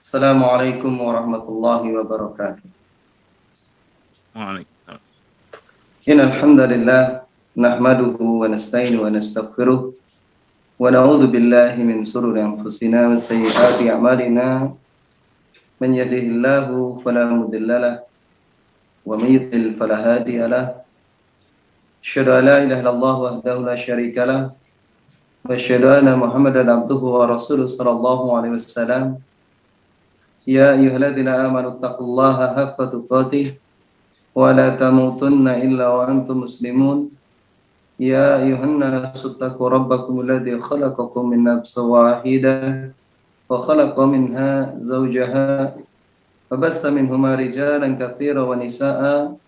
Assalamualaikum warahmatullahi wabarakatuh. Waalaikumsalam. Innal hamdalillah nahmaduhu wa nasta'inu wa nastaghfiruh wa na'udzu billahi min shururi anfusina wa sayyiati a'malina. Man yahdihillahu fala mudilla lahu wa man yudlil fala hadiya lahu. Asyhadu an la ilaha illallah wahdahu la syarika lahu wa asyhadu anna Muhammadan abduhu wa rasuluhu sallallahu alaihi wasallam. Ya ayyuhalladzina amanu taqullaha haqqa tuqatih wa la tamutunna illa wa antum muslimun. Ya ayyuhan nasu taqu rabbakum alladzi khalaqakum min nafsin wahidah wa khalaqa minha zawjaha wa bassa minhuma rijalan katsiran wa nisaa'a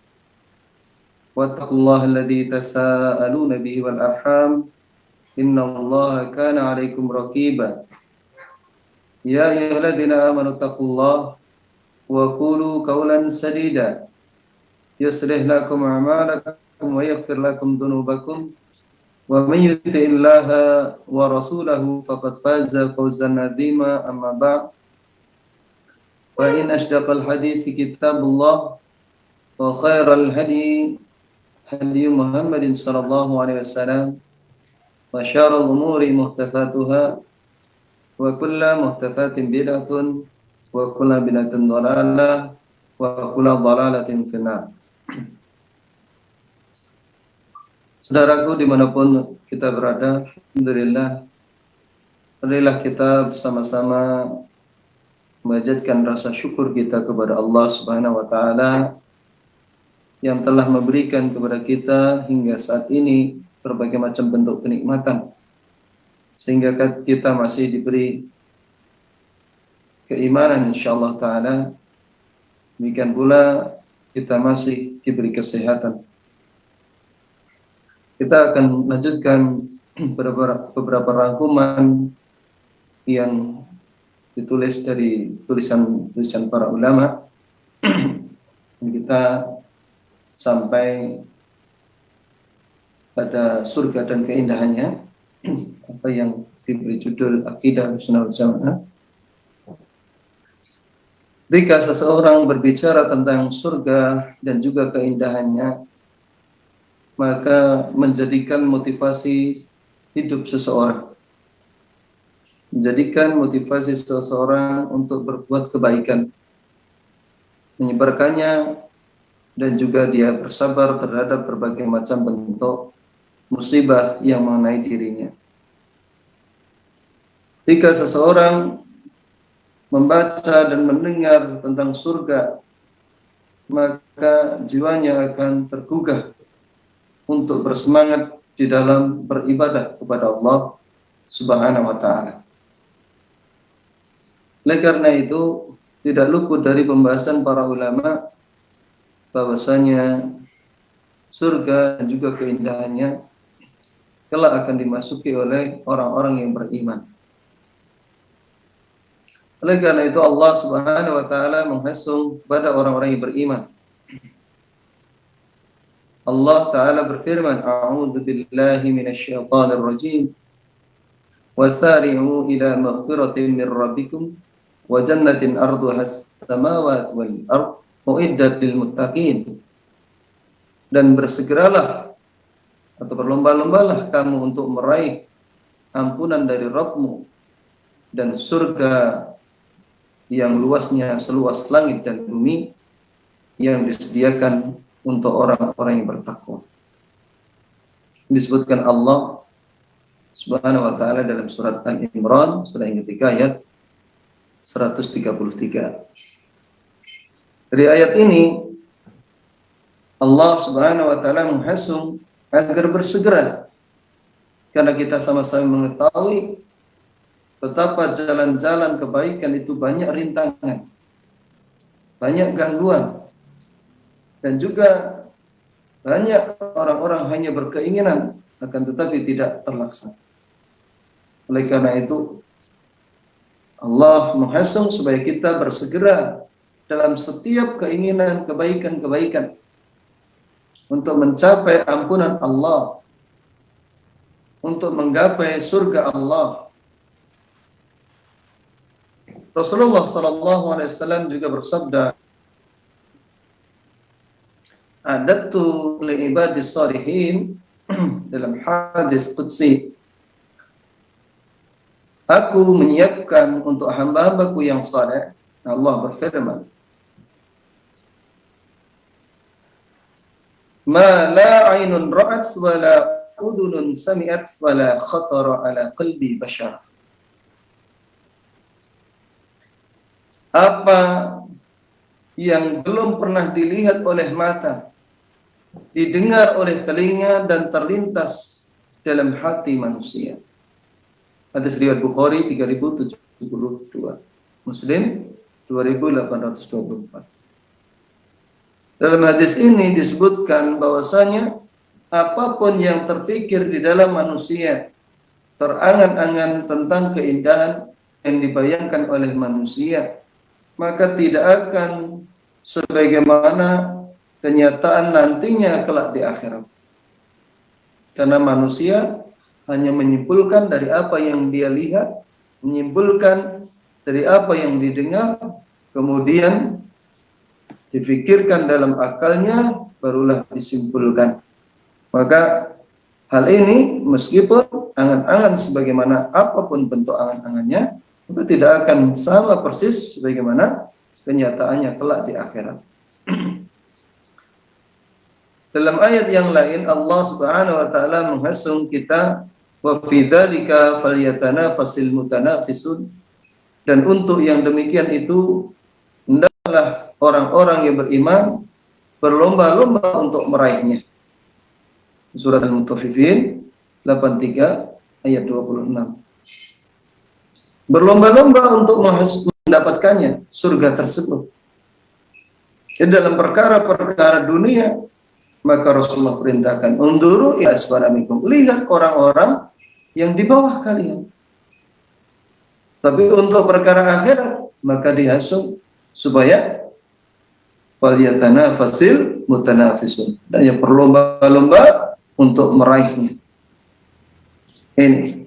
wattaqullaha alladzi tasaaluna bihi wal arham innallaha kana 'alaikum raqiba. Ya ayyuhalladzina amanu taqullaha wa qulu qawlan sadida yuslih lakum a'malakum wa yaghfir lakum dhunubakum wa man yuti'illaha wa rasulahu faqad faza fawzan 'azima. Amma ba'd, wa in asdaqal hadisi kitabullah wa khairal hadi hadi Muhammadin sallallahu alaihi wasallam wa syarrul umuri muhdatsatuha wa kullu muhdatsatin bid'atun wa kullu bid'atin dhalalah wa kullu dhalalatin finnar. Saudaraku dimanapun kita berada, alhamdulillah, marilah kita bersama-sama memanjatkan rasa syukur kita kepada Allah Subhanahu wa taala yang telah memberikan kepada kita hingga saat ini berbagai macam bentuk kenikmatan sehingga kita masih diberi keimanan insyaallah taala. Demikian pula kita masih diberi kesehatan. Kita akan lanjutkan beberapa rangkuman yang ditulis dari tulisan para ulama. Kita sampai pada surga dan keindahannya, apa yang diberi judul Aqidah Ahlussunnah wal Jamaah. Jika seseorang berbicara tentang surga dan juga keindahannya, maka menjadikan motivasi hidup seseorang, menjadikan motivasi seseorang untuk berbuat kebaikan, menyebarkannya, dan juga dia bersabar terhadap berbagai macam bentuk musibah yang mengenai dirinya. Jika seseorang membaca dan mendengar tentang surga, maka jiwanya akan tergugah untuk bersemangat di dalam beribadah kepada Allah Subhanahu wa taala. Oleh karena itu, tidak luput dari pembahasan para ulama bahwasanya surga dan juga keindahannya kelak akan dimasuki oleh orang-orang yang beriman. Oleh karena itu Allah Subhanahu wa taala menghasung kepada orang-orang yang beriman. Allah taala berfirman, "A'udzu billahi minasyaitonir rajim. Wasari'u ila maghfiratin min rabbikum wa jannatin 'arduhas samawati wal ardh uiddat lil muttaqin." Dan bersegeralah atau berlomba-lombalah kamu untuk meraih ampunan dari Rabbmu dan surga yang luasnya seluas langit dan bumi yang disediakan untuk orang-orang yang bertakwa. Disebutkan Allah Subhanahu wa taala dalam surat Al-Imran, surah yang ketiga ayat 133. Dari ayat ini Allah Subhanahu wa taala menghasung agar bersegera, karena kita sama-sama mengetahui betapa jalan-jalan kebaikan itu banyak rintangan, banyak gangguan, dan juga banyak orang-orang hanya berkeinginan akan tetapi tidak terlaksana. Oleh karena itu Allah menghasung supaya kita bersegera dalam setiap keinginan kebaikan-kebaikan untuk mencapai ampunan Allah, untuk menggapai surga Allah. Rasulullah SAW juga bersabda, "Adattu li ibadis shalihin," dalam hadis qudsi, aku menyiapkan untuk hamba-hambaku yang saleh. Allah berfirman, "Ma la 'ainun ra'at wa la udhunun sami'at wa la khatara 'ala qalbi bashar." Apa yang belum pernah dilihat oleh mata, didengar oleh telinga, dan terlintas dalam hati manusia. Hadis riwayat Bukhari 3072, Muslim 2824. Dalam hadis ini disebutkan bahwasanya apapun yang terpikir di dalam manusia, terangan-angan tentang keindahan yang dibayangkan oleh manusia, maka tidak akan sebagaimana kenyataan nantinya kelak di akhirat. Karena manusia hanya menyimpulkan dari apa yang dia lihat, menyimpulkan dari apa yang didengar, kemudian difikirkan dalam akalnya, barulah disimpulkan. Maka hal ini meskipun angan-angan sebagaimana apapun bentuk angan-angannya, itu tidak akan sama persis sebagaimana kenyataannya kelak di akhirat. Dalam ayat yang lain Allah Subhanahu wa taala menghasung kita, wa fi dzalika falyatanafasil mutanafisun, dan untuk yang demikian itu hendaklah orang-orang yang beriman berlomba-lomba untuk meraihnya. Surat Al-Mutaffifin 83 ayat 26. Berlomba-lomba untuk mendapatkannya, surga tersebut. Jadi dalam perkara-perkara dunia, maka Rasulullah perintahkan, unduru ila asfala minkum, lihat orang-orang yang di bawah kalian. Tapi untuk perkara akhirat, maka dihasung supaya falyatanafasil mutanafisun, dan yang berlomba-lomba untuk meraihnya. Ini.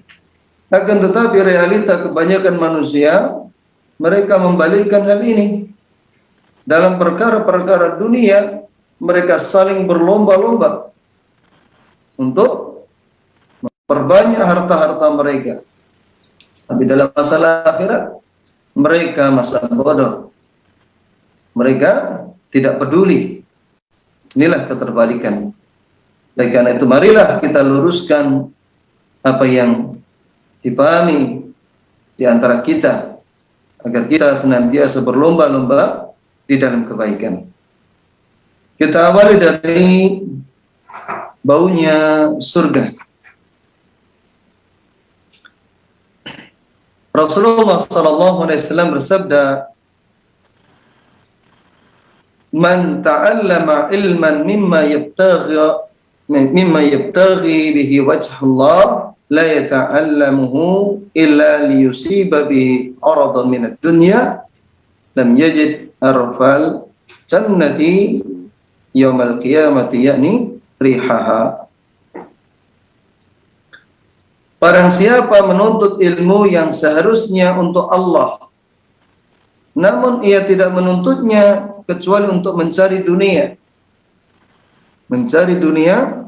Akan tetapi realita kebanyakan manusia, mereka membalikkan hal ini. Dalam perkara-perkara dunia, mereka saling berlomba-lomba untuk memperbanyak harta-harta mereka. Tapi dalam masalah akhirat, mereka masa bodoh. Mereka tidak peduli. Inilah keterbalikan. Oleh karena itu, marilah kita luruskan apa yang dipahami di antara kita, agar kita senantiasa berlomba-lomba di dalam kebaikan. Kita awali dari baunya surga. Rasulullah SAW bersabda, "Man ta'allama ilman mimma yabtaghi bihi wajh Allah, la yata'allamuhu illa liyusiba bi aradan min ad-dunya, lam yajid arfal jannati yaumal qiyamati, yakni rihaha." Barang siapa menuntut ilmu yang seharusnya untuk Allah, namun ia tidak menuntutnya kecuali untuk mencari dunia. Mencari dunia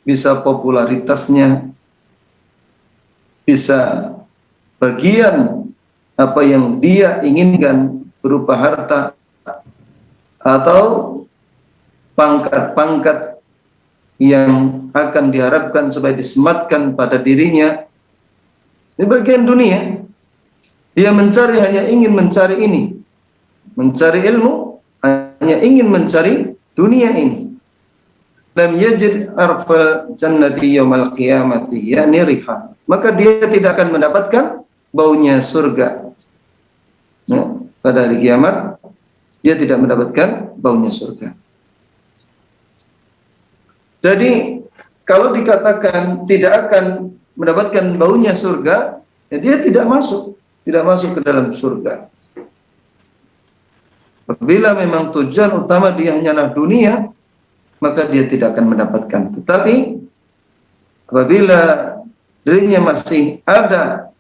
bisa popularitasnya, bisa bagian apa yang dia inginkan berupa harta, atau pangkat-pangkat yang akan diharapkan supaya disematkan pada dirinya. Ini bagian dunia. Dia mencari, hanya ingin mencari ini, mencari ilmu, hanya ingin mencari dunia ini. Lam yajid arfal jannati yaumal qiyamati, yakni riha, maka dia tidak akan mendapatkan baunya surga. Ya, pada hari kiamat dia tidak mendapatkan baunya surga. Jadi kalau dikatakan tidak akan mendapatkan baunya surga, ya dia tidak masuk ke dalam surga. Apabila memang tujuan utama dia hanyalah dunia, maka dia tidak akan mendapatkan. Tetapi apabila dirinya masih ada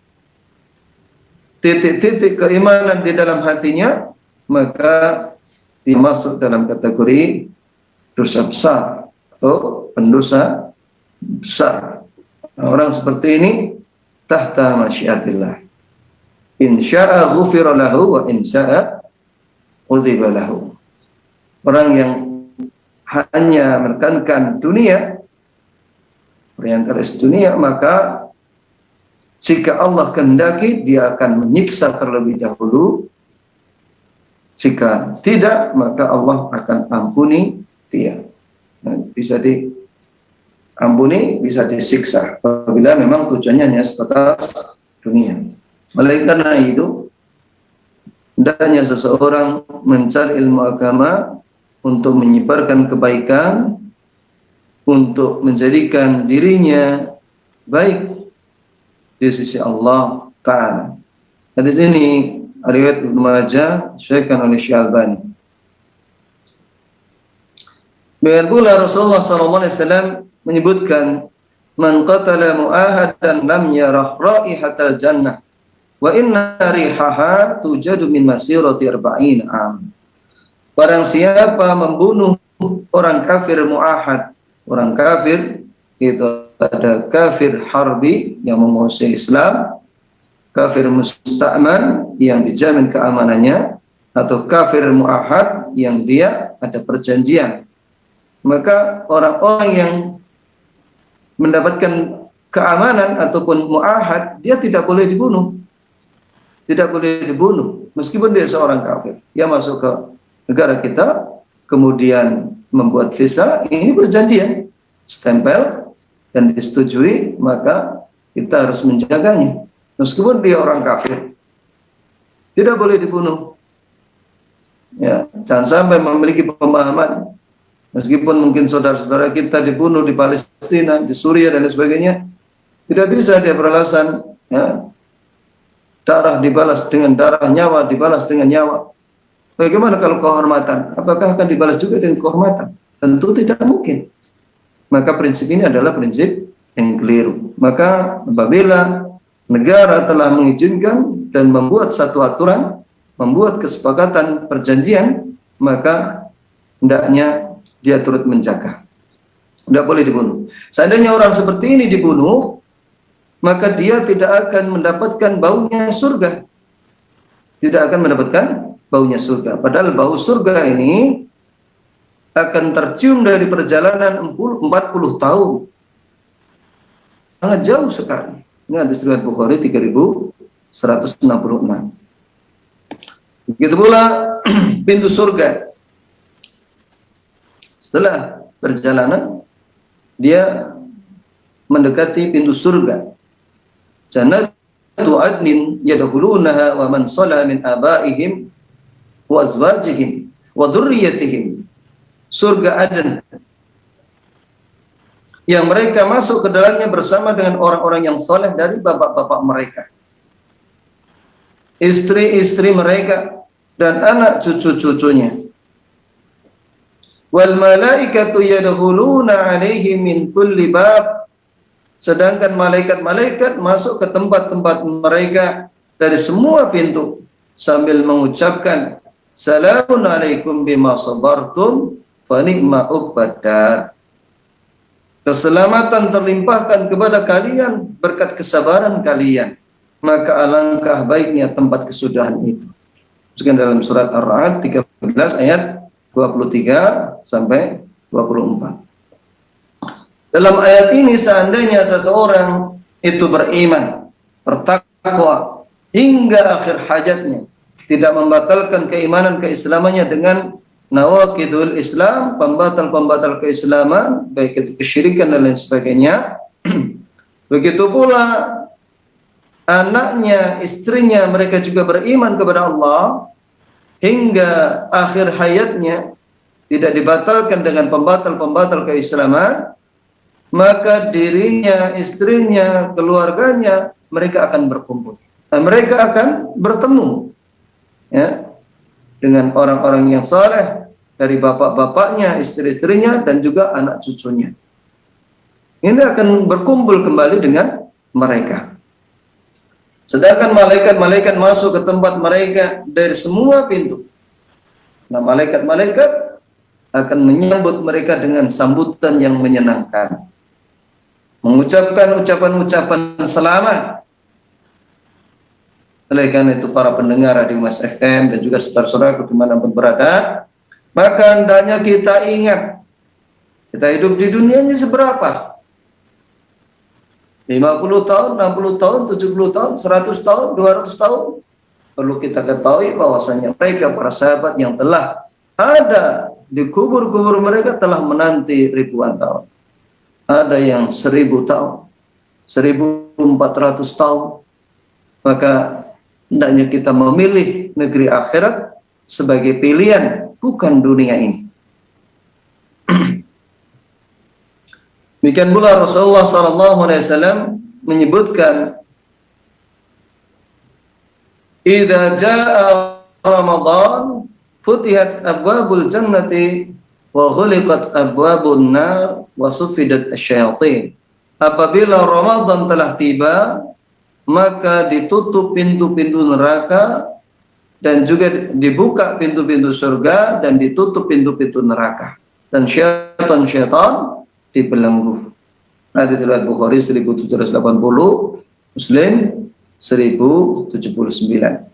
titik-titik keimanan di dalam hatinya, maka dimasuk dalam kategori dosa besar atau pendosa besar. Nah, orang seperti ini tahta masyiatillah. In sya'a ghufira lahu wa in sya'a udhiba lahu. Orang yang hanya menekankan dunia, orientalis dunia, maka jika Allah kehendaki dia akan menyiksa terlebih dahulu. Jika tidak, maka Allah akan ampuni dia. Nah, bisa diampuni, bisa disiksa apabila memang tujuannya hanya sebatas dunia. Oleh karena itu, hendaknya seseorang mencari ilmu agama untuk menyebarkan kebaikan, untuk menjadikan dirinya baik di sisi Allah Ta'ala. Hadis ini riwayat Ibnu Majah, disahihkan oleh Syalbani. Dengan pula Rasulullah SAW menyebutkan, man qatala mu'ahadan lam yarah raihatal jannah wa inna rihaha tujadu min masirati 40 am. Barang siapa membunuh orang kafir mu'ahad, orang kafir itu ada kafir harbi yang memusuhi Islam, kafir musta'man yang dijamin keamanannya, atau kafir mu'ahad yang dia ada perjanjian. Maka orang-orang yang mendapatkan keamanan ataupun mu'ahad, dia tidak boleh dibunuh. Tidak boleh dibunuh meskipun dia seorang kafir. Dia masuk ke negara kita, kemudian membuat visa, ini perjanjian, stempel dan disetujui, maka kita harus menjaganya meskipun dia orang kafir. Tidak boleh dibunuh. Ya, jangan sampai memiliki pemahaman meskipun mungkin saudara-saudara kita dibunuh di Palestina, di Suriah dan sebagainya, tidak bisa dia beralasan, ya, darah dibalas dengan darah, nyawa dibalas dengan nyawa. Bagaimana kalau kehormatan? Apakah akan dibalas juga dengan kehormatan? Tentu tidak mungkin. Maka prinsip ini adalah prinsip yang keliru. Maka apabila negara telah mengizinkan dan membuat satu aturan, membuat kesepakatan perjanjian, maka hendaknya dia turut menjaga. Tidak boleh dibunuh. Seandainya orang seperti ini dibunuh, maka dia tidak akan mendapatkan baunya surga. Tidak akan mendapatkan baunya surga. Padahal bau surga ini akan tercium dari perjalanan 40 tahun. Sangat jauh sekali. Ini hadis riwayat Bukhari 3166. Begitu pula pintu surga. Setelah perjalanan, dia mendekati pintu surga. Jannatu adnin yadkhulunaha wa man shala min abaihim wa azwajihim wa dzurriyyatihim. Surga Aden yang mereka masuk ke dalamnya bersama dengan orang-orang yang saleh dari bapak-bapak mereka, istri-istri mereka, dan anak cucu-cucunya. Wal malaikatu yadkhuluna 'alaihim min kulli bab. Sedangkan malaikat-malaikat masuk ke tempat-tempat mereka dari semua pintu sambil mengucapkan, salamun alaikum bima sabartum fa ni'ma uqbadar. Keselamatan terlimpahkan kepada kalian berkat kesabaran kalian, maka alangkah baiknya tempat kesudahan itu. Sekian dalam surat Ar-Ra'd 13 ayat 23 sampai 24. Dalam ayat ini, seandainya seseorang itu beriman, bertakwa hingga akhir hajatnya, tidak membatalkan keimanan keislamannya dengan nawaqidul Islam, pembatal-pembatal keislaman, baik itu kesyirikan dan lain sebagainya. Begitu pula anaknya, istrinya, mereka juga beriman kepada Allah hingga akhir hayatnya, tidak dibatalkan dengan pembatal-pembatal keislaman, maka dirinya, istrinya, keluarganya, mereka akan berkumpul. Dan mereka akan bertemu, ya, dengan orang-orang yang saleh dari bapak-bapaknya, istri-istrinya, dan juga anak cucunya. Ini akan berkumpul kembali dengan mereka. Sedangkan malaikat-malaikat masuk ke tempat mereka dari semua pintu. Nah, malaikat-malaikat akan menyambut mereka dengan sambutan yang menyenangkan, mengucapkan ucapan-ucapan selamat. Oleh karena itu, para pendengar di Mas FM dan juga saudara-saudara dimanapun berada, maka hendaknya kita ingat, kita hidup di dunia ini seberapa? 50 tahun, 60 tahun, 70 tahun, 100 tahun, 200 tahun. Perlu kita ketahui bahwasanya mereka, para sahabat yang telah ada di kubur-kubur mereka, telah menanti ribuan tahun. Ada yang 1000 tahun, 1400 tahun. Maka hendaknya kita memilih negeri akhirat sebagai pilihan, bukan dunia ini. Demikian pula Rasulullah SAW menyebutkan, "Idza jaa Ramadan, futihat abwabul jannati wa ghuliqat abwabun nar wa suffidat asyayatin." Apabila Ramadan telah tiba, maka ditutup pintu-pintu neraka dan juga dibuka pintu-pintu surga dan ditutup pintu-pintu neraka, dan syaitan-syaitan dibelenggu. Hadis riwayat Bukhari 1780, Muslim 1079.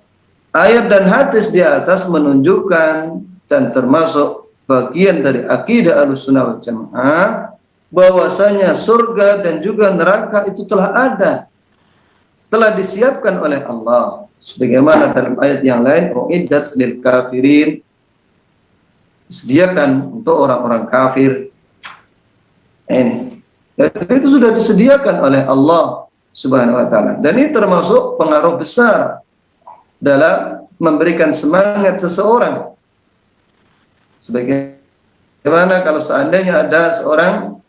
Ayat dan hadis di atas menunjukkan dan termasuk bagian dari akidah Ahlussunnah wal Jamaah bahwasanya surga dan juga neraka itu telah ada, telah disiapkan oleh Allah, sebagaimana dalam ayat yang lain, uiddat lil kafirin, disediakan untuk orang-orang kafir. Ini dan itu sudah disediakan oleh Allah Subhanahu wa taala, dan ini termasuk pengaruh besar dalam memberikan semangat seseorang. Sebagaimana kalau seandainya ada seorang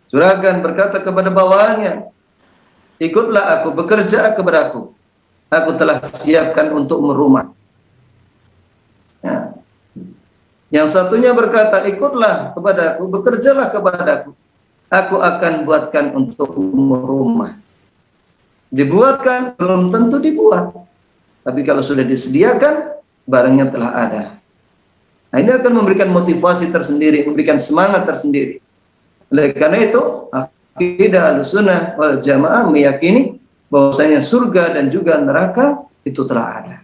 juragan berkata kepada bawahannya, "Ikutlah aku, bekerja kepadaku, aku telah siapkan untuk merumah." Nah, yang satunya berkata, "Ikutlah kepadaku, bekerjalah kepadaku, aku akan buatkan untuk rumah." Dibuatkan, belum tentu dibuat. Tapi kalau sudah disediakan, barangnya telah ada. Nah, ini akan memberikan motivasi tersendiri, memberikan semangat tersendiri. Oleh karena itu, akidah Ahlussunnah wal Jamaah meyakini bahwasanya surga dan juga neraka itu telah ada.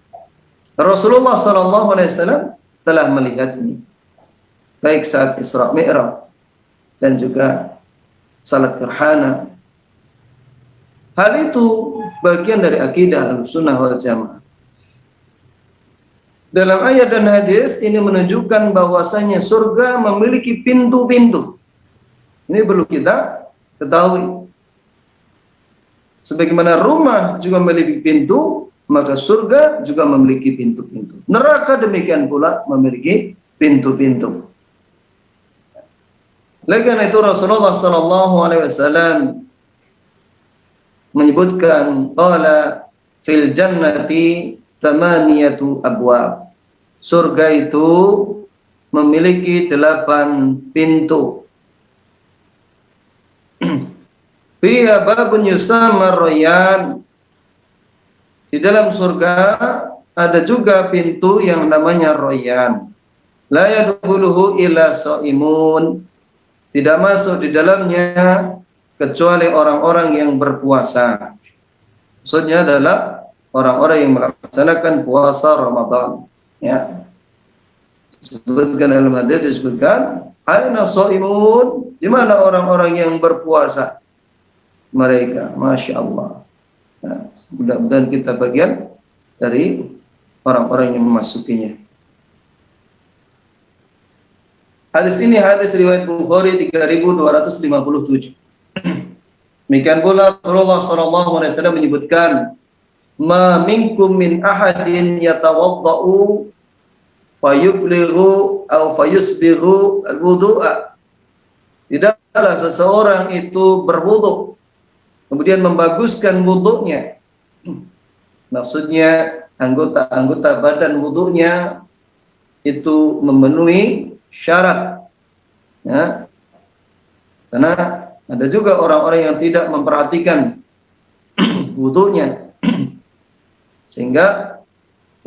Rasulullah SAW telah melihatnya, baik saat Isra Mi'raj dan juga salat gerhana. Hal itu bagian dari akidah Ahlussunnah wal Jamaah. Dalam ayat dan hadis ini menunjukkan bahwasanya surga memiliki pintu-pintu. Ini perlu kita ketahui. Sebagaimana rumah juga memiliki pintu, maka surga juga memiliki pintu-pintu. Neraka demikian pula memiliki pintu-pintu. Oleh karena itu Rasulullah SAW menyebutkan, qala fil jannati thamaniyatu abwab. Surga itu memiliki 8 pintu. Fiha babun yusamma rayyan. Di dalam surga ada juga pintu yang namanya rayyan. La yadkhuluhu illa shaimun. Tidak masuk di dalamnya kecuali orang-orang yang berpuasa. Maksudnya adalah orang-orang yang melaksanakan puasa Ramadan. Ya. Disebutkan dalam hadis, disebutkan, aina shaimun, di mana orang-orang yang berpuasa? Mereka, Masya Allah. Nah, mudah-mudahan kita bagian dari orang-orang yang memasukinya. Hadis ini hadis riwayat Bukhari 3257. Demikian pula Rasulullah SAW menyebutkan, ma minkum min ahadin yatawaddau fayublighu aw fayusbighu al-wudu'a. Tidaklah seseorang itu berwudu kemudian membaguskan wudunya. Maksudnya anggota-anggota badan wudunya itu memenuhi syarat. Ya. Karena ada juga orang-orang yang tidak memperhatikan wudunya. Sehingga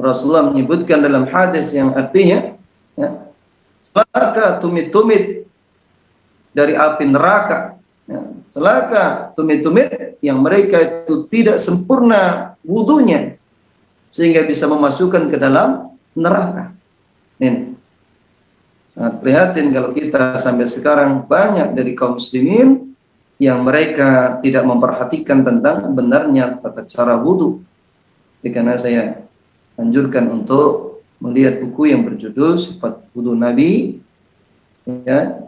Rasulullah menyebutkan dalam hadis yang artinya, ya, celaka tumit-tumit dari api neraka, ya, celaka tumit-tumit yang mereka itu tidak sempurna wudunya sehingga bisa memasukkan ke dalam neraka. Ini sangat prihatin kalau kita sampai sekarang banyak dari kaum muslimin yang mereka tidak memperhatikan tentang benarnya tata cara wudu. Karena saya anjurkan untuk melihat buku yang berjudul Sifat Wudu Nabi, ya.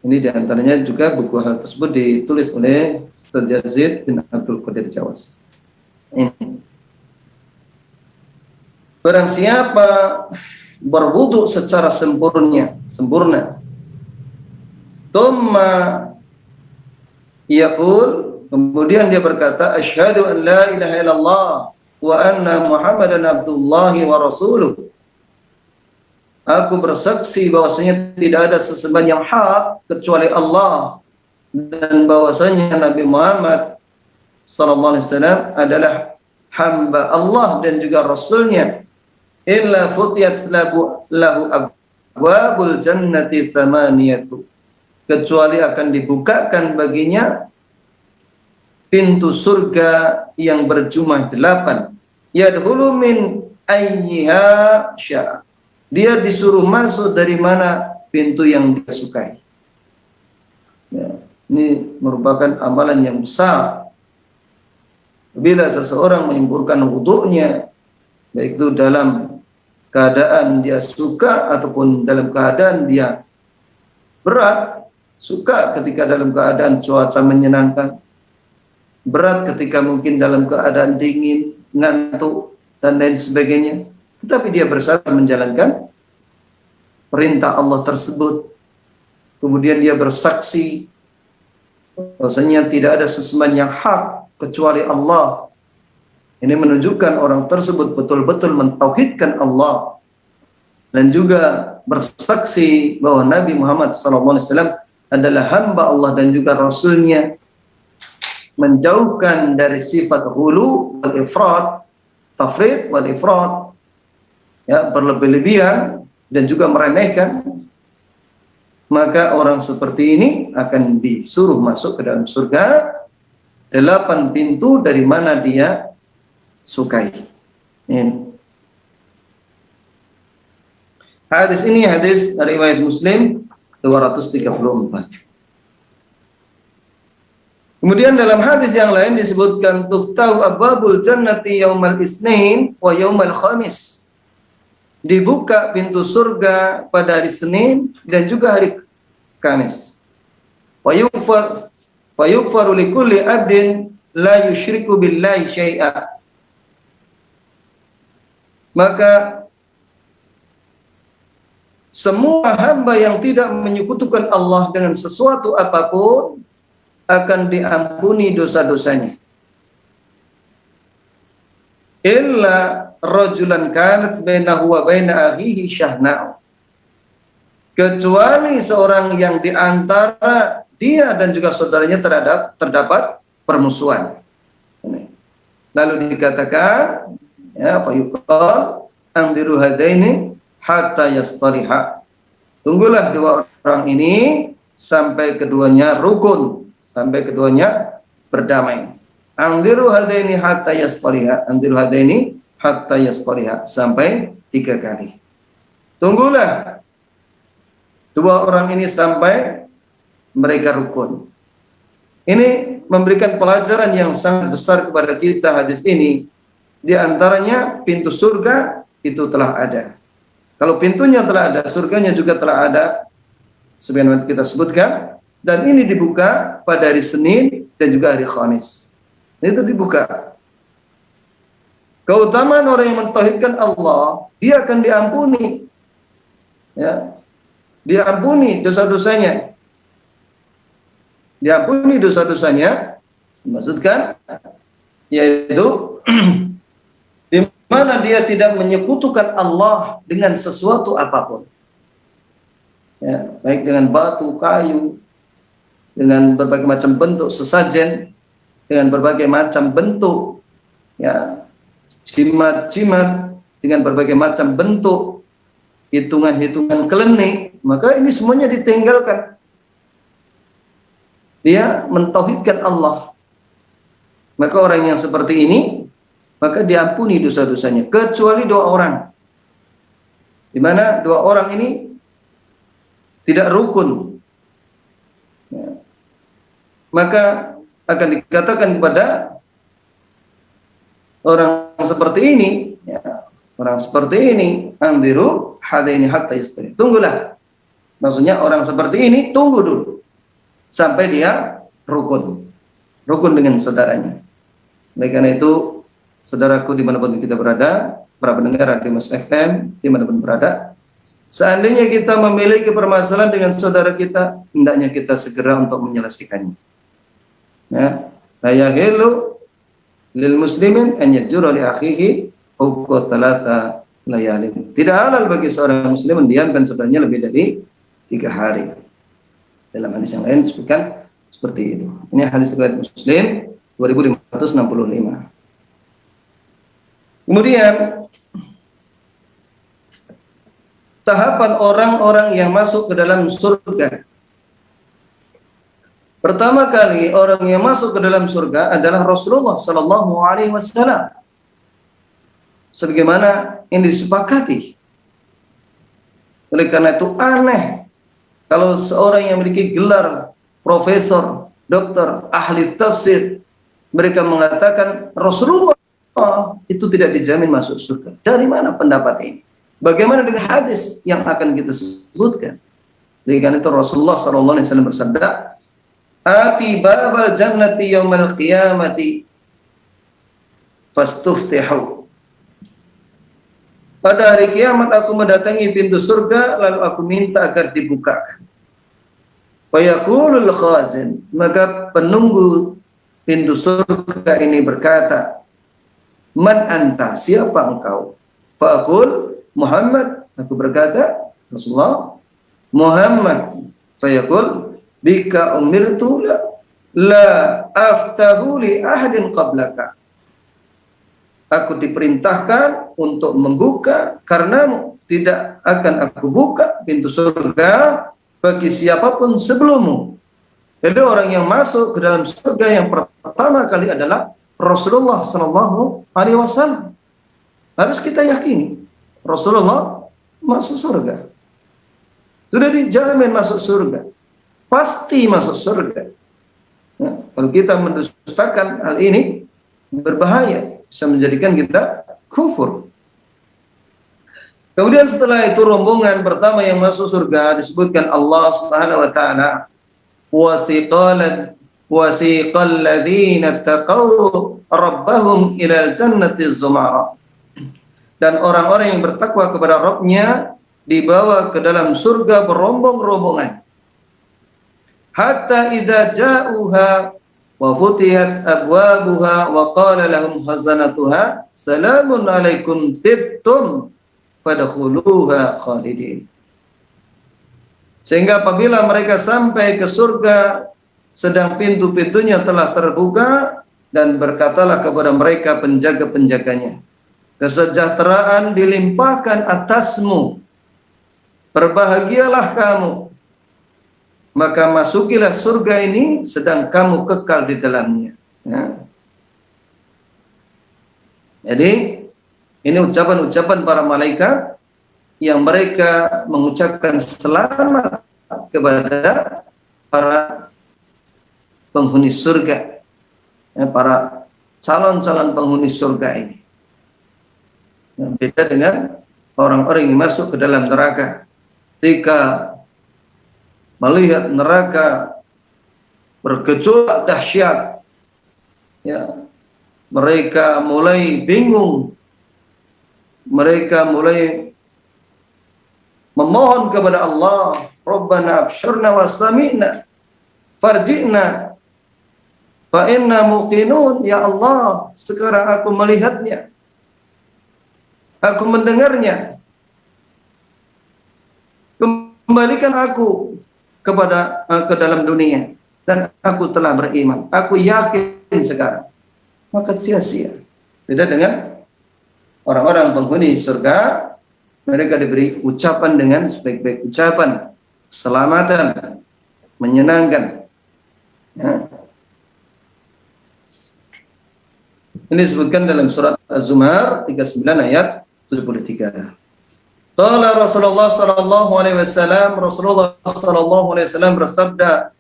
Ini diantaranya juga buku hal tersebut ditulis oleh Ustaz Yazid bin Abdul Qadir Jawas. Barang siapa berwudu secara sempurna, thumma yaqul, kemudian dia berkata, asyhadu an la ilaha illallah wa anna Muhammadan abdullahi wa rasuluh. Aku bersaksi bahwasanya tidak ada sesembahan yang hak kecuali Allah dan bahwasanya Nabi Muhammad sallallahu alaihi wasallam adalah hamba Allah dan juga rasulnya. Illa futiyat lahu abwabul jannati thamaniyatu, kecuali akan dibukakan baginya pintu surga yang berjumlah 8. Yadkhulu min ayyiha syaa. Dia disuruh masuk dari mana pintu yang dia sukai. Ya, ini merupakan amalan yang besar. Bila seseorang menyempurnakan wudunya, baik itu dalam keadaan dia suka ataupun dalam keadaan dia berat, suka ketika dalam keadaan cuaca menyenangkan, berat ketika mungkin dalam keadaan dingin, ngantuk, dan lain sebagainya. Tetapi dia berusaha menjalankan perintah Allah tersebut. Kemudian dia bersaksi bahwasanya tidak ada sesembahan yang hak kecuali Allah. Ini menunjukkan orang tersebut betul-betul mentauhidkan Allah. Dan juga bersaksi bahwa Nabi Muhammad SAW adalah hamba Allah dan juga Rasulnya. Menjauhkan dari sifat hulu wal ifrat, tafrid wal ifrat, ya, berlebih-lebihan dan juga meremehkan, maka orang seperti ini akan disuruh masuk ke dalam surga 8 pintu dari mana dia sukai. Hadis ini hadis riwayat Muslim 234. Kemudian dalam hadis yang lain disebutkan tuftahu abwabul jannati yaumal isnin wa yaumal khamis. Dibuka pintu surga pada hari Senin dan juga hari Kamis. Wa yughfaru likulli abdin la yusyriku billahi syai'a. Maka semua hamba yang tidak menyekutukan Allah dengan sesuatu apapun akan diampuni dosa-dosanya. Illa rajulan kanat bainahu wa baina akhihi syahna'u, kecuali seorang yang di antara dia dan juga saudaranya terdapat permusuhan. Lalu dikatakan, ya, fa yuqal andiru hadaini hatta yastariha. Tunggulah dua orang ini sampai keduanya rukun, sampai keduanya berdamai. Andiru hadaini hatta yastariha, andiru hadaini hatta yastariha, sampai 3 kali. Tunggulah dua orang ini sampai mereka rukun. Ini memberikan pelajaran yang sangat besar kepada kita hadis ini. Di antaranya pintu surga itu telah ada. Kalau pintunya telah ada, surganya juga telah ada, sebagaimana kita sebutkan. Dan ini dibuka pada hari Senin dan juga hari Khamis. Itu dibuka. Keutamaan orang yang mentauhidkan Allah, dia akan diampuni. Ya. Diampuni dosa-dosanya. Diampuni dosa-dosanya, maksudkan yaitu di mana dia tidak menyekutukan Allah dengan sesuatu apapun. Ya, baik dengan batu, kayu, dengan berbagai macam bentuk sesajen, dengan berbagai macam bentuk, ya, jimat-jimat dengan berbagai macam bentuk, hitungan-hitungan klinik, maka ini semuanya ditinggalkan. Dia mentauhidkan Allah. Maka orang yang seperti ini, maka diampuni dosa-dosanya, kecuali 2 orang. Di mana 2 orang ini tidak rukun. Ya. Maka akan dikatakan kepada orang seperti ini, ya, orang seperti ini, andiru hadaini hatta yastari. Tunggulah. Maksudnya orang seperti ini tunggu dulu sampai dia rukun dengan saudaranya. Oleh karena itu, saudaraku dimanapun kita berada, para pendengar Radio Mas FM dimanapun berada, seandainya kita memiliki permasalahan dengan saudara kita, hendaknya kita segera untuk menyelesaikannya. Ya, la yahilu lil muslimin an yajura li akhihi huquq talata layalin. Tidak halal bagi seorang muslim mendiamkan saudaranya lebih dari 3 hari. Dalam hadis yang lain disebutkan seperti itu. Ini hadis riwayat Muslim 2565. Kemudian tahapan orang-orang yang masuk ke dalam surga. Pertama kali orang yang masuk ke dalam surga adalah Rasulullah Sallallahu Alaihi Wasallam. Sebagaimana yang disepakati. Oleh karena itu aneh kalau seorang yang memiliki gelar profesor, dokter, ahli tafsir, mereka mengatakan Rasulullah itu tidak dijamin masuk surga. Dari mana pendapat ini? Bagaimana dengan hadis yang akan kita sebutkan? Dengan itu Rasulullah SAW bersabda, "Ati babal jannati yaumal qiyamati fastuftihu." Pada hari kiamat aku mendatangi pintu surga, lalu aku minta agar dibukakan. Fayaqulul khazin, maka penunggu pintu surga ini berkata, "Man anta? Siapa engkau?" Faqul, "Muhammad." Aku berkata, "Rasulullah, Muhammad." Fayaqul, "Bika umirtu la aftahu li ahadin qablaka." Aku diperintahkan untuk membuka karenamu, tidak akan aku buka pintu surga bagi siapapun sebelummu. Jadi orang yang masuk ke dalam surga yang pertama kali adalah Rasulullah Sallallahu Alaihi Wasallam. Harus kita yakini Rasulullah masuk surga. Sudah dijamin masuk surga, pasti masuk surga. Nah, kalau kita mendustakan hal ini berbahaya, bisa menjadikan kita kufur. Kemudian setelah itu rombongan pertama yang masuk surga disebutkan Allah Subhanahu wa taala, wasiqal ladzina taqaw rabbahum ilal jannati zumara. Dan orang-orang yang bertakwa kepada Rabb-nya dibawa ke dalam surga berombong-rombongan. Hatta idza ja'uha wa futihat abwabuha wa qala lahum khazanatuha salamun alaikum tibtum fadkhuluha khalidin. Sehingga apabila mereka sampai ke surga sedang pintu-pintunya telah terbuka, dan berkatalah kepada mereka penjaga-penjaganya, kesejahteraan dilimpahkan atasmu, berbahagialah kamu, maka masukilah surga ini sedang kamu kekal di dalamnya. Ya. Jadi ini ucapan-ucapan para malaikat yang mereka mengucapkan selamat kepada para penghuni surga, ya, para calon-calon penghuni surga ini. Yang beda dengan orang-orang yang masuk ke dalam neraka. Ketika melihat neraka bergejolak dahsyat, ya, mereka mulai bingung, mereka mulai memohon kepada Allah, Rabbana absyurna wasami'na farji'na fa inna muqinun. Ya Allah, sekarang aku melihatnya, aku mendengarnya, kembalikan aku kepada ke dalam dunia, dan aku telah beriman, aku yakin sekarang. Maka sia-sia. Beda dengan orang-orang penghuni surga, mereka diberi ucapan dengan sebaik-baik ucapan, keselamatan, menyenangkan. Ya. Ini disebutkan dalam surat Az-Zumar 39 ayat 73. Qala Rasulullah sallallahu alaihi wasallam, Rasulullah sallallahu alaihi wasallam bersabda,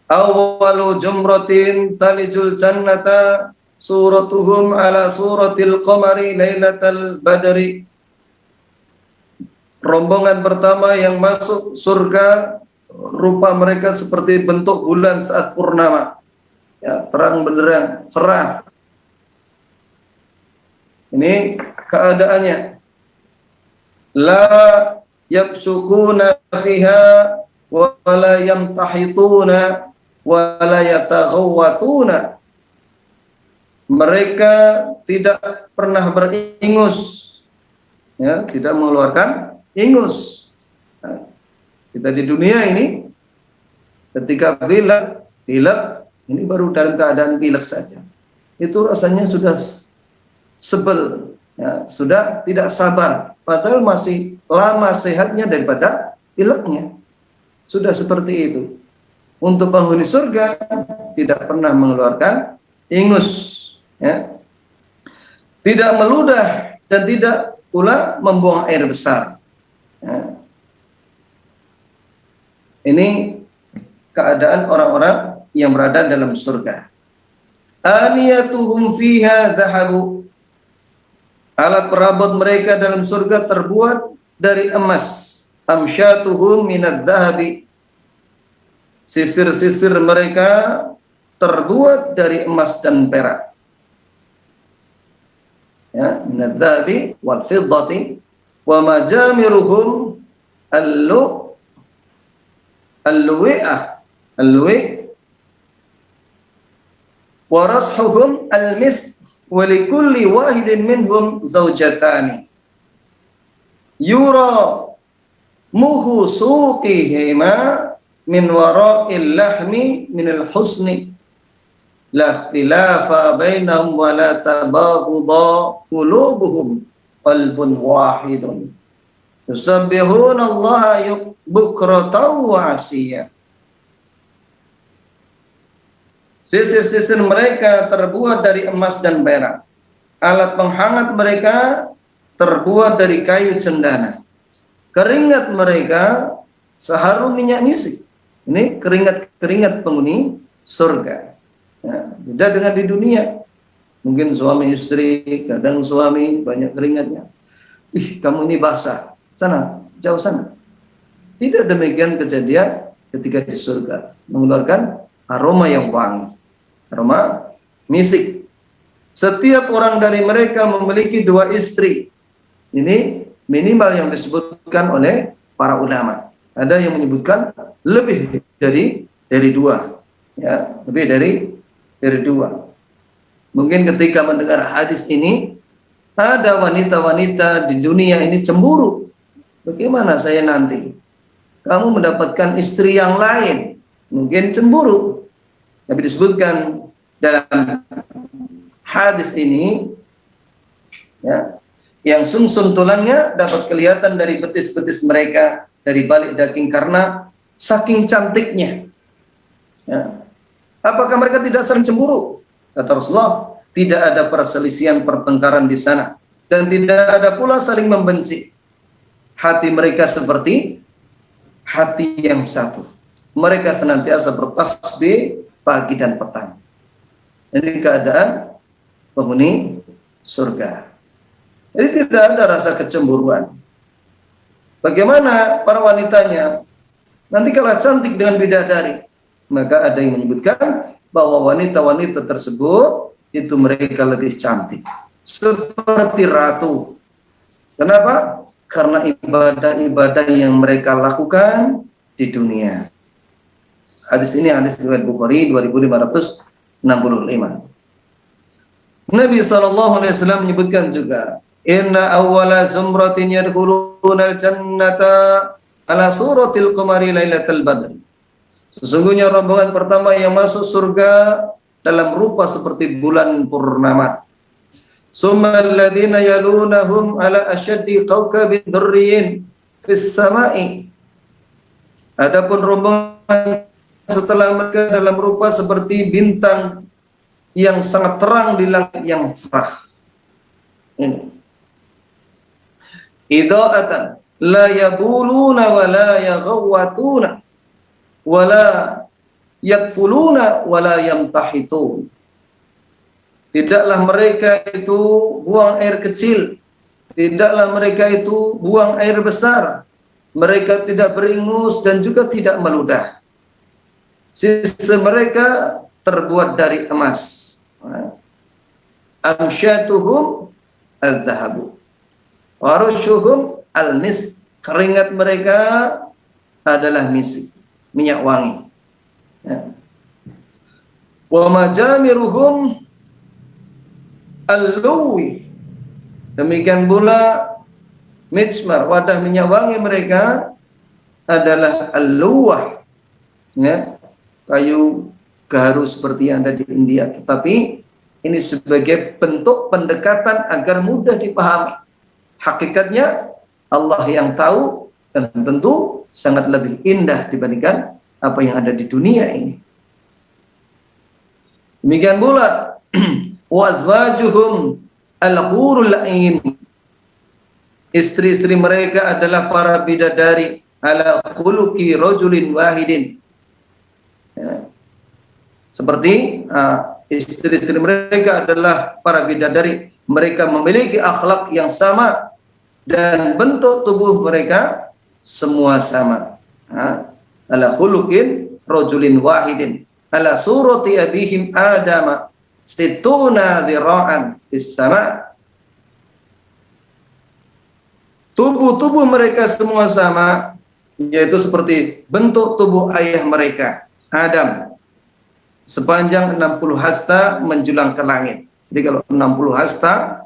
"Awwalu jumratin talijul jannata suratuhum ala suratil qamari lailatal badri." Rombongan pertama yang masuk surga, rupa mereka seperti bentuk bulan saat purnama. Ya, terang benderang, cerah. Ini keadaannya. La yabsukuna fiha wa la yamtahituna wa la yataghawwatuna. Mereka tidak pernah beringus, ya, tidak mengeluarkan ingus. Nah, kita di dunia ini ketika pilek ini baru dalam keadaan pilek saja. Itu rasanya sudah sebel, ya, sudah tidak sabar, padahal masih lama sehatnya daripada pileknya. Sudah seperti itu. Untuk penghuni surga tidak pernah mengeluarkan ingus, ya. Tidak meludah dan tidak pula membuang air besar. Ya. Ini keadaan orang-orang yang berada dalam surga. Aniyatuhum fiha dhahabu. Alat perabot mereka dalam surga terbuat dari emas. Amsyatuhum minad dhahabi. Sisir-sisir mereka terbuat dari emas dan perak. Ya, minad dhahabi wal fiddati wa majamiruhum al-luwi' wa rashuhum al-misk wa likulli wahidin minhum zawjatani yura muhu suqihima min wara'il lahmi min al-husni la ikhtilafa bainahum wa la tabaghudha qulubuhum qalbun wahidun yusabbihuna allaha bukratan wa asiyya. Sisir-sisir mereka terbuat dari emas dan perak. Alat penghangat mereka terbuat dari kayu cendana. Keringat mereka seharum minyak misik. Ini keringat-keringat penghuni surga. Ya, beda dengan di dunia. Mungkin suami istri, kadang suami banyak keringatnya. Ih, kamu ini basah. Sana, jauh sana. Tidak demikian kejadian ketika di surga. Mengeluarkan aroma yang wangi. Aroma misik. Setiap orang dari mereka memiliki 2 istri. Ini minimal yang disebutkan oleh para ulama. Ada yang menyebutkan lebih dari 2. Ya, lebih dari 2. Mungkin ketika mendengar hadis ini, ada wanita-wanita di dunia ini cemburu. Bagaimana saya nanti? Kamu mendapatkan istri yang lain. Mungkin cemburu. Tapi disebutkan dalam hadis ini, ya, yang sumsum tulangnya dapat kelihatan dari betis-betis mereka, dari balik daging karena saking cantiknya. Ya. Apakah mereka tidak saling cemburu? Kata Rasulullah, tidak ada perselisihan pertengkaran di sana dan tidak ada pula saling membenci. Hati mereka seperti hati yang satu. Mereka senantiasa bertasbih pagi dan petang. Ini keadaan penghuni surga. Jadi tidak ada rasa kecemburuan. Bagaimana para wanitanya? Nanti kalau cantik dengan bidadari, maka ada yang menyebutkan bahwa wanita-wanita tersebut itu mereka lebih cantik, seperti ratu. Kenapa? Karena ibadah-ibadah yang mereka lakukan di dunia. Hadis ini hadis riwayat Bukhari 2565. Nabi SAW menyebutkan juga, inna awwala zumratin yadkhuluna al-jannata ala suratil qamari lailatal badri. Sesungguhnya rombongan pertama yang masuk surga dalam rupa seperti bulan purnama. summa alladziina yalunahum ala asyaddi kawkabin durriyin fis sama'i. Adapun rombongan setelah mereka dalam rupa seperti bintang yang sangat terang di langit yang cerah. Ini. Idha'atan la yabuluna wa la yaghawatuna wa la yakfuluna wa la yamtahitun. Tidaklah mereka itu buang air kecil, tidaklah mereka itu buang air besar. Mereka tidak beringus dan juga tidak meludah. Sisa mereka terbuat dari emas. Amsyatuhum al-dhahabu, warushuhum al-mis. Keringat mereka adalah misik, minyak wangi. Wa majamiruhum al-luwi. Demikian pula mizmar, wadah minyak wangi mereka adalah al-luwah, ya, kayu gaharu seperti yang ada di India. Tetapi ini sebagai bentuk pendekatan agar mudah dipahami. Hakikatnya Allah yang tahu, dan tentu sangat lebih indah dibandingkan apa yang ada di dunia ini. Demikian pula wa azwajuhum al-hurul 'ain. Istri-istri mereka adalah para bidadari ala khuluqi rajulin wahidin. Ya. Seperti istri-istri mereka adalah para bidadari, mereka memiliki akhlak yang sama dan bentuk tubuh mereka semua sama. Ala khuluqin rajulin wahidin ala surati abihim Adam situna dhira'an fis sama'. Tubuh-tubuh mereka semua sama, yaitu seperti bentuk tubuh ayah mereka, Adam, sepanjang 60 hasta menjulang ke langit. Jadi kalau 60 hasta,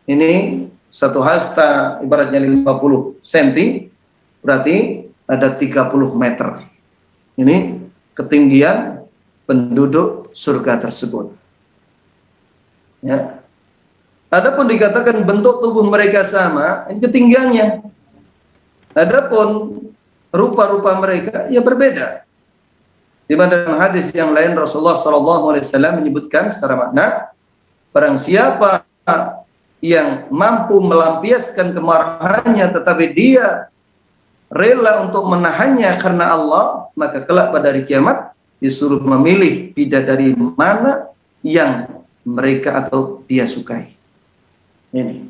ini satu hasta ibaratnya 50 cm, berarti ada 30 meter. Ini ketinggian penduduk surga tersebut. Ya. Adapun dikatakan bentuk tubuh mereka sama, ini ketinggiannya. Adapun rupa-rupa mereka ya berbeda. Di mana dalam hadis yang lain Rasulullah SAW menyebutkan secara makna, barang siapa yang mampu melampiaskan kemarahannya tetapi dia rela untuk menahannya karena Allah, maka kelak pada hari kiamat disuruh memilih bidadari mana yang mereka atau dia sukai. Ini.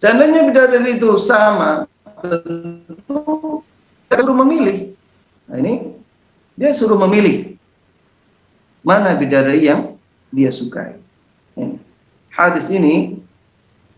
Seandainya bidadari itu sama, tentu dia suruh memilih. Nah, ini dia suruh memilih mana bidadari yang dia sukai. Ini. Hadis ini,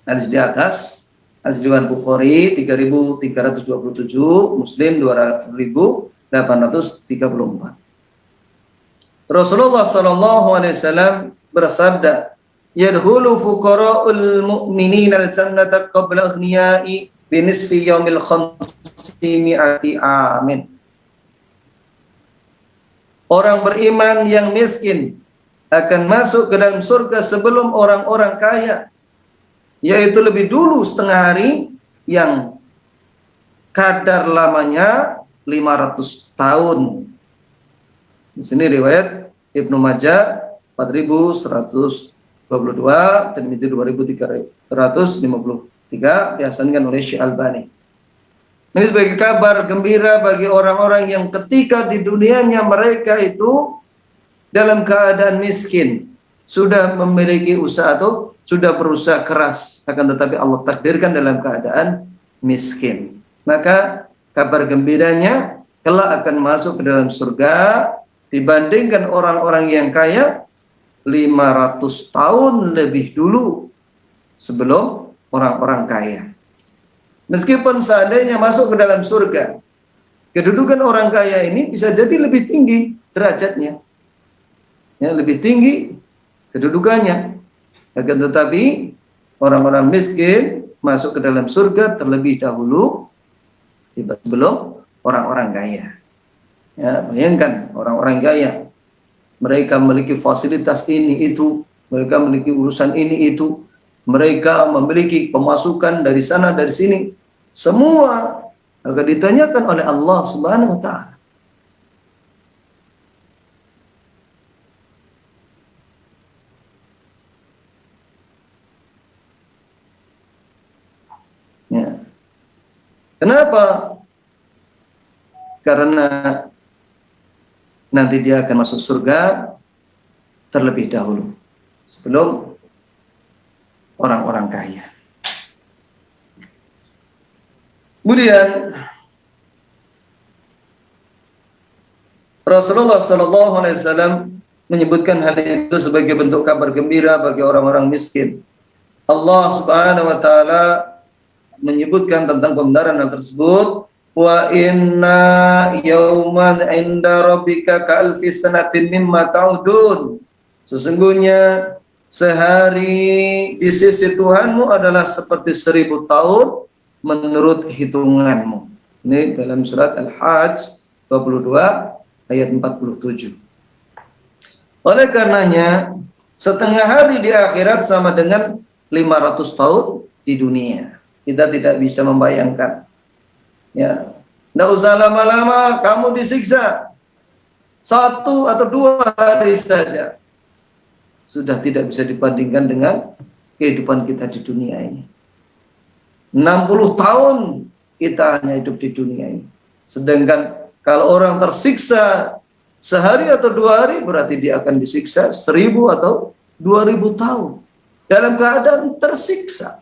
hadis di atas, hadis riwayat Bukhari 3327, Muslim 2834. Rasulullah SAW bersabda, yadkhulu fuqara'ul mu'minin al-jannata qabla aghniyai binisfi yaumil khamsi mi'ati amin. Orang beriman yang miskin akan masuk ke dalam surga sebelum orang-orang kaya, yaitu lebih dulu setengah hari yang kadar lamanya 500 tahun. Di sini riwayat Ibnu Majah 4122, Tirmidzi 2353, dihasankan oleh Syekh Albani. Ini sebagai kabar gembira bagi orang-orang yang ketika di dunianya mereka itu dalam keadaan miskin, sudah memiliki usaha atau sudah berusaha keras, akan tetapi Allah takdirkan dalam keadaan miskin. Maka kabar gembiranya kelak akan masuk ke dalam surga dibandingkan orang-orang yang kaya 500 tahun lebih dulu sebelum orang-orang kaya. Meskipun seandainya masuk ke dalam surga, kedudukan orang kaya ini bisa jadi lebih tinggi derajatnya, ya, lebih tinggi kedudukannya. Akan tetapi orang-orang miskin masuk ke dalam surga terlebih dahulu sebelum orang-orang kaya. Ya, bayangkan orang-orang kaya, mereka memiliki fasilitas ini itu, mereka memiliki urusan ini itu, mereka memiliki pemasukan dari sana dari sini, semua akan ditanyakan oleh Allah Subhanahu wa taala. Ya. Kenapa? Karena nanti dia akan masuk surga terlebih dahulu sebelum orang-orang kaya. Kemudian Rasulullah Sallallahu Alaihi Wasallam menyebutkan hal itu sebagai bentuk kabar gembira bagi orang-orang miskin. Allah Subhanahu Wa Taala menyebutkan tentang pembenaran hal tersebut. Wa inna yauman inda rabbika ka'alfi sanatin mimma ta'udun. Sesungguhnya sehari di sisi Tuhanmu adalah seperti 1000 tahun menurut hitunganmu. Ini dalam surat Al-Hajj 22 ayat 47. Oleh karenanya, setengah hari di akhirat sama dengan 500 tahun di dunia. Kita tidak bisa membayangkan. Ya, tidak usah lama-lama kamu disiksa. 1 atau 2 hari saja sudah tidak bisa dibandingkan dengan kehidupan kita di dunia ini. 60 tahun kita hanya hidup di dunia ini. Sedangkan kalau orang tersiksa sehari atau 2 hari, berarti dia akan disiksa 1000 atau 2000 tahun dalam keadaan tersiksa.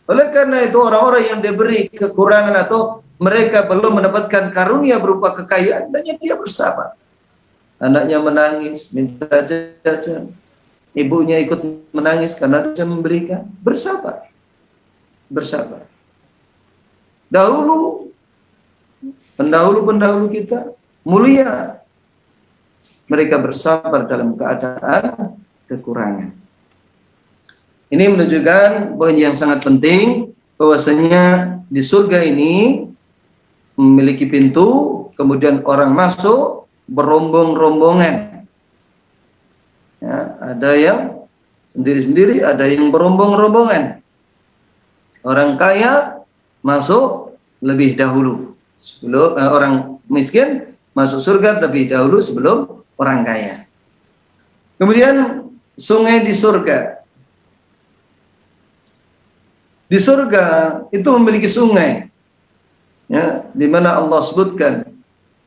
Oleh karena itu orang-orang yang diberi kekurangan atau mereka belum mendapatkan karunia berupa kekayaan, banyak dia bersabar. Anaknya menangis, minta jajan, ibunya ikut menangis karena dia memberikan, bersabar. Bersabar. Dahulu, pendahulu-pendahulu kita mulia, mereka bersabar dalam keadaan kekurangan. Ini menunjukkan poin yang sangat penting, bahwasanya di surga ini memiliki pintu, kemudian orang masuk berombong-rombongan. Ya, ada yang sendiri-sendiri, ada yang berombong-rombongan. Orang kaya masuk lebih dahulu sebelum orang miskin masuk surga lebih dahulu sebelum orang kaya. Kemudian sungai di surga. Di surga itu memiliki sungai, ya, di mana Allah sebutkan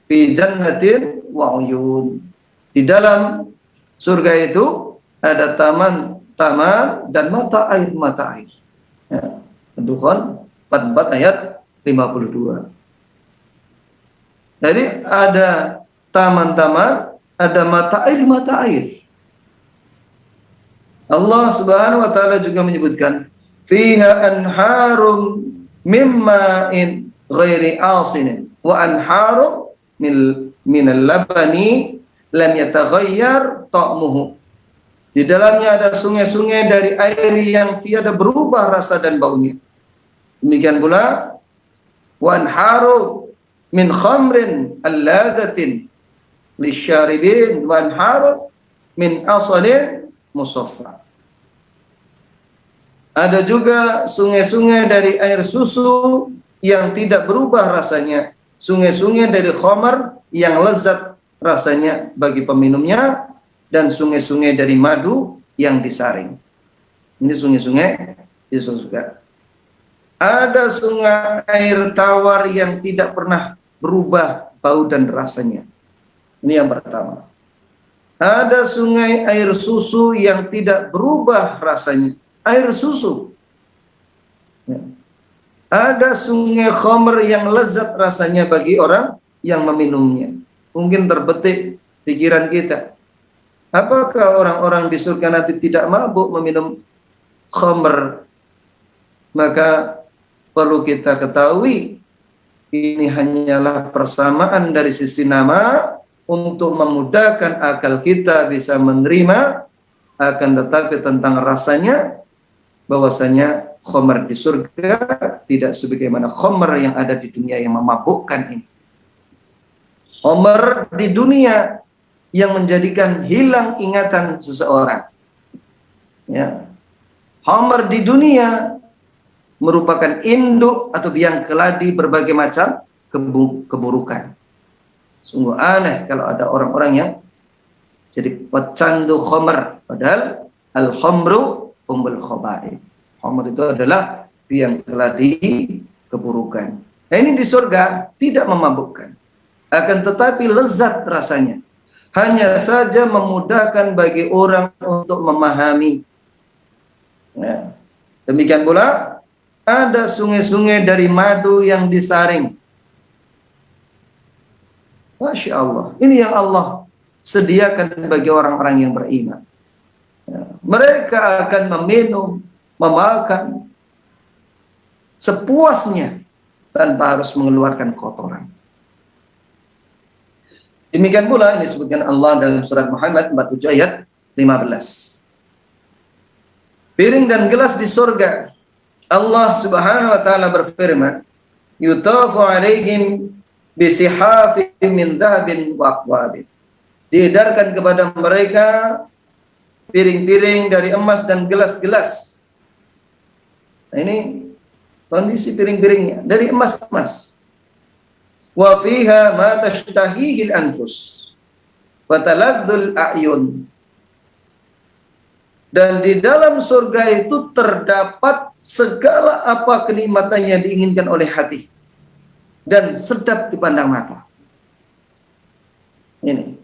fi jannatin wa uyun. Di dalam surga itu ada taman-taman dan mata air. Ya, Dukhan 44 ayat 52. Jadi ada taman-taman, ada mata air. Allah Subhanahu wa taala juga menyebutkan fiha anharum mimma'in ghairi asinin wa anharum minal labani lam yataghayyar ta'muhu. Di dalamnya ada sungai-sungai dari air yang tiada berubah rasa dan baunya. Demikian pula wa anharum min khamrin alladatin lisyaribin wa anharum min asalin musaffa. Ada juga sungai-sungai dari air susu yang tidak berubah rasanya. Sungai-sungai dari khamar yang lezat rasanya bagi peminumnya. Dan sungai-sungai dari madu yang disaring. Ini sungai-sungai di surga. Ada sungai air tawar yang tidak pernah berubah bau dan rasanya. Ini yang pertama. Ada sungai air susu yang tidak berubah rasanya. Air susu. Ya. Ada sungai khamr yang lezat rasanya bagi orang yang meminumnya. Mungkin terbetik pikiran kita. Apakah orang-orang di surga nanti tidak mabuk meminum khamr? Maka perlu kita ketahui, ini hanyalah persamaan dari sisi nama untuk memudahkan akal kita bisa menerima, akan tetapi tentang rasanya, bahwasanya khamr di surga tidak sebagaimana khamr yang ada di dunia yang memabukkan ini. Khamr di dunia yang menjadikan hilang ingatan seseorang. Ya. Khamr di dunia merupakan induk atau biang keladi berbagai macam keburukan. Sungguh aneh kalau ada orang-orang yang jadi pecandu khamr, padahal al-khamru ummul khaba'ith. Khamr itu adalah biang keladi keburukan. Nah, ini di surga tidak memabukkan, akan tetapi lezat rasanya. Hanya saja memudahkan bagi orang untuk memahami. Ya. Demikian pula ada sungai-sungai dari madu yang disaring. Masya Allah, ini yang Allah sediakan bagi orang-orang yang beriman. Ya. Mereka akan meminum, memakan sepuasnya tanpa harus mengeluarkan kotoran. Demikian pula ini disebutkan Allah dalam surat Muhammad 47 ayat 15. Piring dan gelas di surga, Allah Subhanahu wa taala berfirman, "Yutafu 'alaihim bisihafin min dhahabin wa aqwabin." Diedarkan kepada mereka piring-piring dari emas dan gelas-gelas. Nah, ini kondisi piring-piringnya dari emas-emas. Wa fiha ma tashtahihil anfus wa taladdul a'yun. Dan di dalam surga itu terdapat segala apa kenikmatan yang diinginkan oleh hati dan sedap dipandang mata. Ini.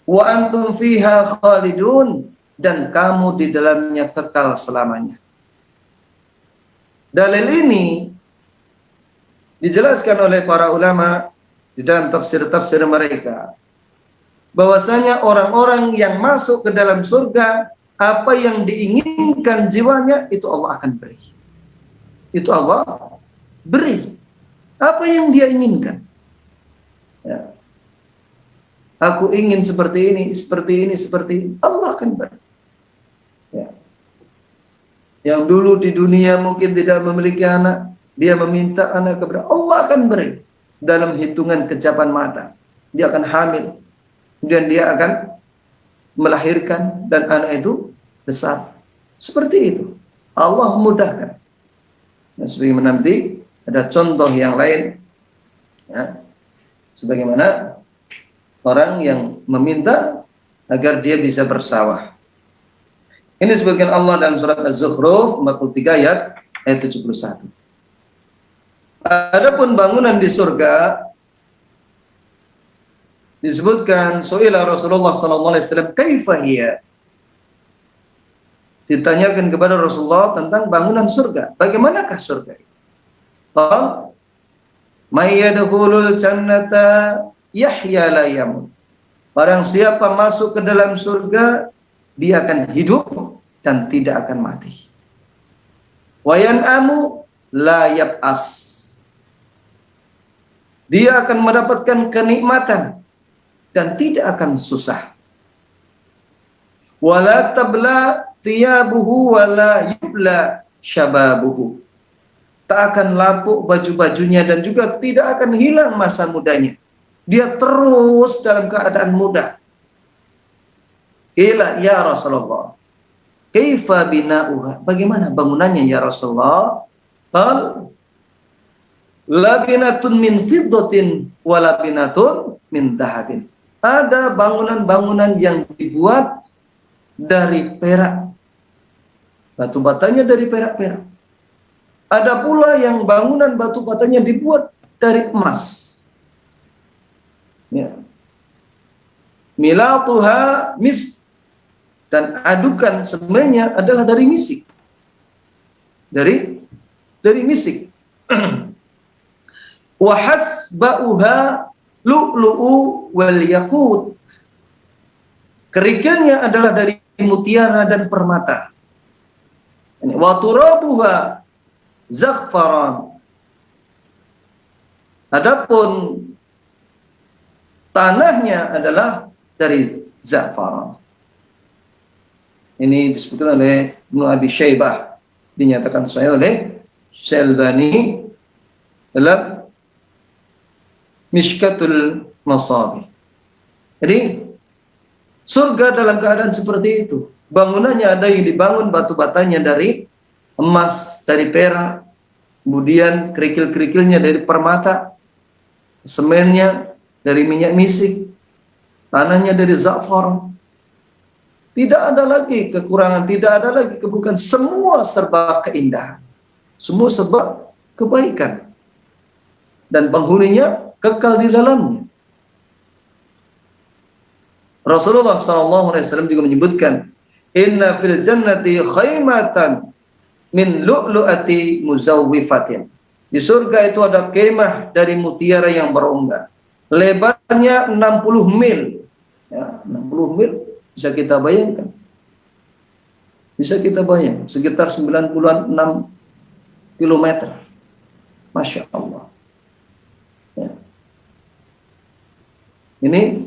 Wa antum fiha khalidun, dan kamu di dalamnya kekal selamanya. Dalil ini dijelaskan oleh para ulama di dalam tafsir-tafsir mereka, bahwasanya orang-orang yang masuk ke dalam surga, apa yang diinginkan jiwanya itu Allah akan beri. Itu Allah beri apa yang dia inginkan. Ya. Aku ingin seperti ini, seperti ini, seperti ini. Allah akan beri. Ya. Yang dulu di dunia mungkin tidak memiliki anak, dia meminta anak kepada Allah, akan beri. Dalam hitungan kejapan mata dia akan hamil, kemudian dia akan melahirkan dan anak itu besar. Seperti itu Allah mudahkan. Nah, sebagaimana nanti ada contoh yang lain, ya, sebagaimana orang yang meminta agar dia bisa bersawah. Ini disebutkan Allah dalam surat Az-Zukhruf 43 ayat 71. Adapun bangunan di surga disebutkan, su'ila Rasulullah sallallahu alaihi wasallam kaifa hiya. Ditanyakan kepada Rasulullah tentang bangunan surga, bagaimanakah surga itu? Qala may yadkhulul jannata yahya la yamut. Barang siapa masuk ke dalam surga, dia akan hidup dan tidak akan mati. Wa yan'amu la yab'as. Dia akan mendapatkan kenikmatan dan tidak akan susah. Wala tabla thiyabuhu wala yubla syababuhu. Tak akan lapuk baju-bajunya dan juga tidak akan hilang masa mudanya. Dia terus dalam keadaan muda. Ila ya Rasulullah, kaifa bina'uha? Bagaimana bangunannya ya Rasulullah? Qal labinatun min fiddatin wa labinatun min dhahabin. Ada bangunan-bangunan yang dibuat dari perak, batu batanya dari perak-perak. Ada pula yang bangunan batu batanya dibuat dari emas. Ya. Milatuha mis, dan adukan sebenarnya adalah dari misik. Dari misik. Wa hasba'uha lu'lu'u wal yaqut. Kerikilnya adalah dari mutiara dan permata. Wa turabuha zaghfaran. Adapun tanahnya adalah dari za'faran. Ini disebutkan oleh Ibnu Abi Syaibah, dinyatakan sahih oleh Syalbani dalam Mishkatul Masabi. Jadi surga dalam keadaan seperti itu. Bangunannya ada yang dibangun batu batanya dari emas dari perak, kemudian kerikil-kerikilnya dari permata, semennya dari minyak misik, tanahnya dari za'far. Tidak ada lagi kekurangan, tidak ada lagi keburukan, semua serba keindahan, semua serba kebaikan, dan penghuninya kekal di dalamnya. Rasulullah SAW juga menyebutkan, inna fil jannati khaymatan min lu'lu'ati muzawwifatin. Di surga itu ada kemah dari mutiara yang berongga. Lebarnya 60 mil. Ya, 60 mil bisa kita bayangkan. Bisa kita bayangkan, sekitar 96 kilometer. Masya Allah. Ya. Ini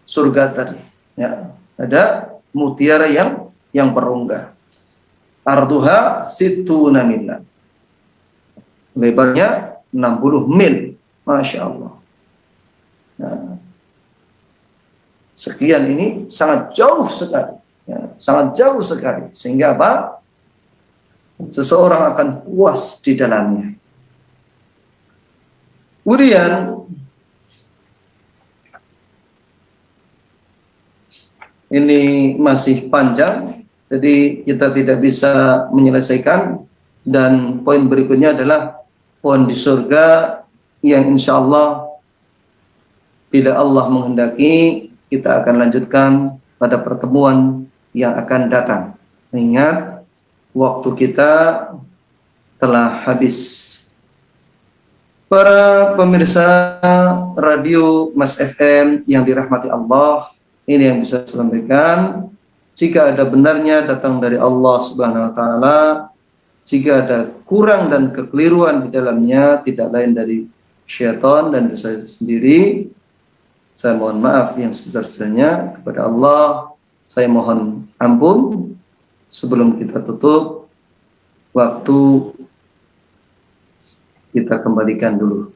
surga tadi. Ya. Ada mutiara yang berongga. Arduha situna minna. Lebarnya 60 mil. Masya Allah. Nah, sekian ini sangat jauh sekali. Ya, sangat jauh sekali. Sehingga apa? Seseorang akan puas di dalamnya. Kemudian ini masih panjang, jadi kita tidak bisa menyelesaikan. Dan poin berikutnya adalah poin di surga yang insya Allah bila Allah menghendaki kita akan lanjutkan pada pertemuan yang akan datang. Ingat, waktu kita telah habis. Para pemirsa radio Mas FM yang dirahmati Allah, ini yang bisa saya sampaikan. Jika ada benarnya datang dari Allah Subhanahu wa taala, jika ada kurang dan kekeliruan di dalamnya tidak lain dari syaitan dan saya sendiri, saya mohon maaf yang sebesar-besarnya kepada Allah. Saya mohon ampun. Sebelum kita tutup, waktu kita kembalikan dulu